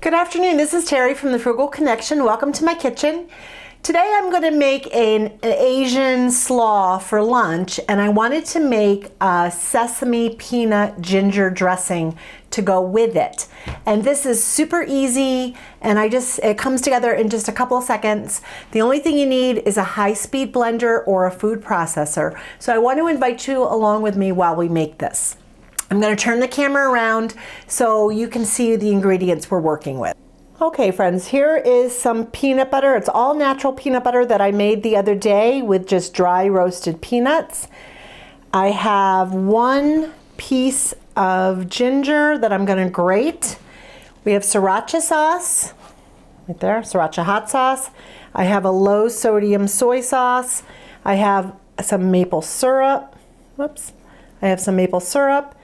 Good afternoon, this is Terry from the Frugal Connection. Welcome to my kitchen. Today I'm going to make an Asian slaw for lunch, and I wanted to make a sesame peanut ginger dressing to go with it. And this is super easy, and it comes together in just a couple of seconds. The only thing you need is a high-speed blender or a food processor. So I want to invite you along with me while we make this. I'm going to turn the camera around so you can see the ingredients we're working with. Okay friends, here is some peanut butter. It's all natural peanut butter that I made the other day with just dry roasted peanuts. I have 1 piece of ginger that I'm going to grate. We have sriracha sauce, right there, sriracha hot sauce. I have a low sodium soy sauce. I have some maple syrup. Whoops. I have some maple syrup.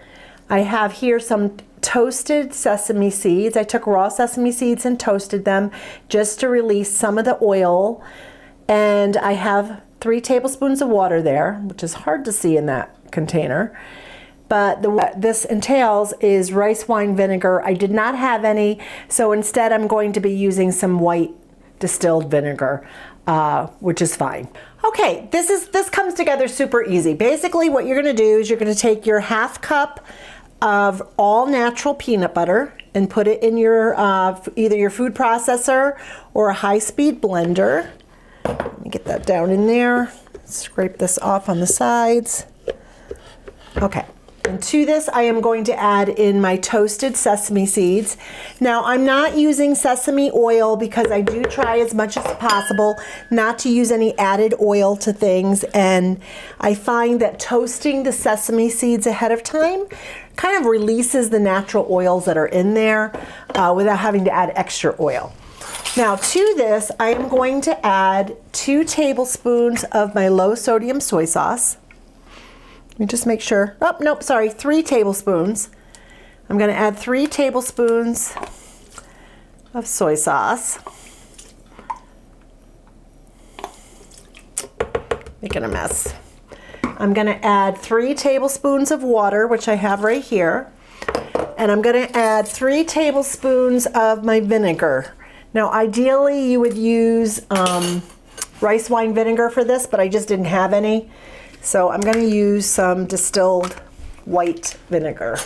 I have here some toasted sesame seeds. I took raw sesame seeds and toasted them just to release some of the oil. And I have 3 tablespoons of water there, which is hard to see in that container. But what this entails is rice wine vinegar. I did not have any, so instead I'm going to be using some white distilled vinegar, which is fine. Okay, this comes together super easy. Basically what you're gonna do is you're gonna take your 1/2 cup of all natural peanut butter and put it in your either your food processor or a high-speed blender. Let me get that down in there. Scrape this off on the sides. Okay. And to this, I am going to add in my toasted sesame seeds. Now, I'm not using sesame oil because I do try as much as possible not to use any added oil to things. And I find that toasting the sesame seeds ahead of time kind of releases the natural oils that are in there without having to add extra oil. Now, to this, I am going to add 2 tablespoons of my low sodium soy sauce. Let me just make sure. Oh, nope, sorry, 3 tablespoons. I'm going to add 3 tablespoons of soy sauce. Making a mess. I'm going to add 3 tablespoons of water, which I have right here. And I'm going to add 3 tablespoons of my vinegar. Now, ideally, you would use rice wine vinegar for this, but I just didn't have any. So I'm going to use some distilled white vinegar.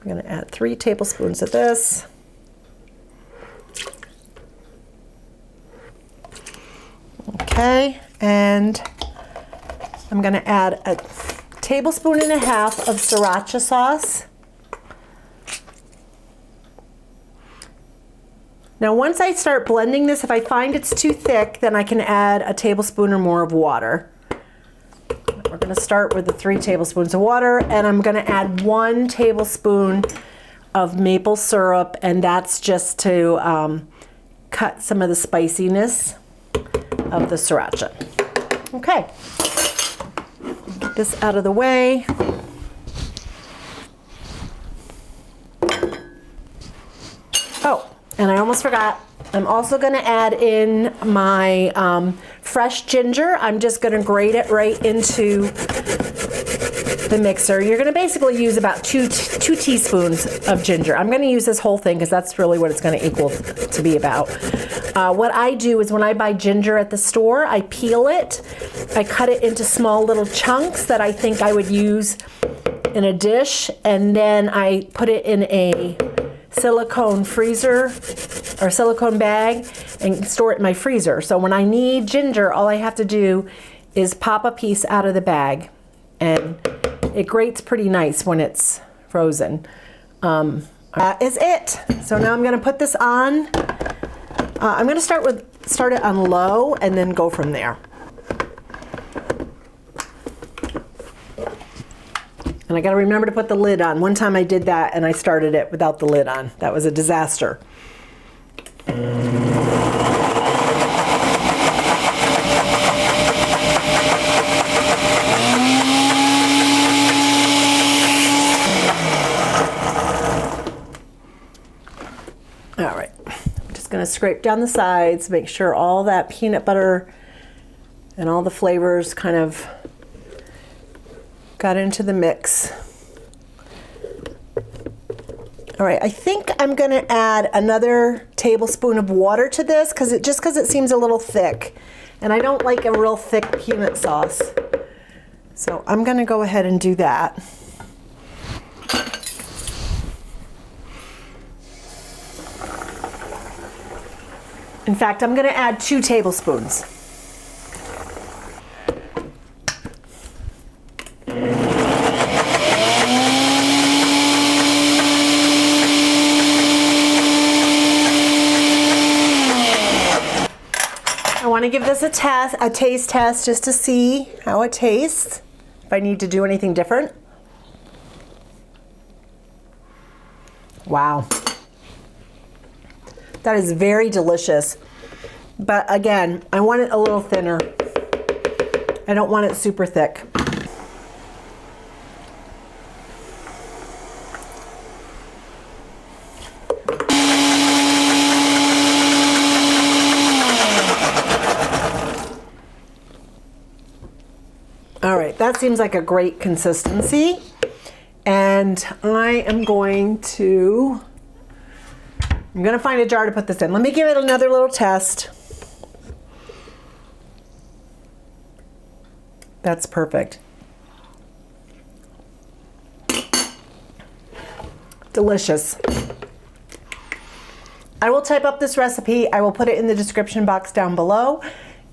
I'm going to add 3 tablespoons of this. Okay, and I'm going to add a 1.5 tablespoons of sriracha sauce. Now once I start blending this, if I find it's too thick, then I can add a tablespoon or more of water. We're going to start with the 3 tablespoons of water, and I'm going to add 1 tablespoon of maple syrup, and that's just to cut some of the spiciness of the sriracha. Okay, get this out of the way. Oh, and I almost forgot. I'm also going to add in my fresh ginger. I'm just going to grate it right into the mixer. You're going to basically use about 2 teaspoons of ginger. I'm going to use this whole thing because that's really what it's going to equal to be about. What I do is when I buy ginger at the store, I peel it. I cut it into small little chunks that I think I would use in a dish, and then I put it in a silicone freezer or silicone bag and store it in my freezer. So when I need ginger, all I have to do is pop a piece out of the bag, and it grates pretty nice when it's frozen. That is it. So now I'm going to put this on. I'm going to start it on low and then go from there. And I got to remember to put the lid on. One time I did that and I started it without the lid on. That was a disaster. All right, I'm just going to scrape down the sides, make sure all that peanut butter and all the flavors kind of got into the mix. All right, I think I'm gonna add another tablespoon of water to this because it seems a little thick. And I don't like a real thick peanut sauce. So I'm gonna go ahead and do that. In fact, I'm gonna add 2 tablespoons. I want to give this a taste test just to see how it tastes, if I need to do anything different. Wow. That is very delicious. But again, I want it a little thinner. I don't want it super thick. All right, that seems like a great consistency. And I'm gonna find a jar to put this in. Let me give it another little test. That's perfect. Delicious. I will type up this recipe. I will put it in the description box down below.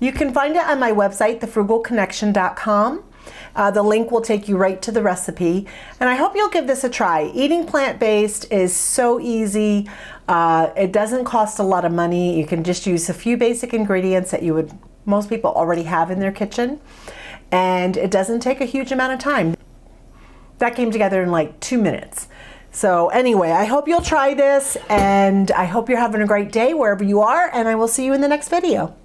You can find it on my website, thefrugalconnection.com. The link will take you right to the recipe. And I hope you'll give this a try. Eating plant-based is so easy. It doesn't cost a lot of money. You can just use a few basic ingredients that most people already have in their kitchen. And it doesn't take a huge amount of time. That came together in like 2 minutes. So anyway, I hope you'll try this, and I hope you're having a great day wherever you are, and I will see you in the next video.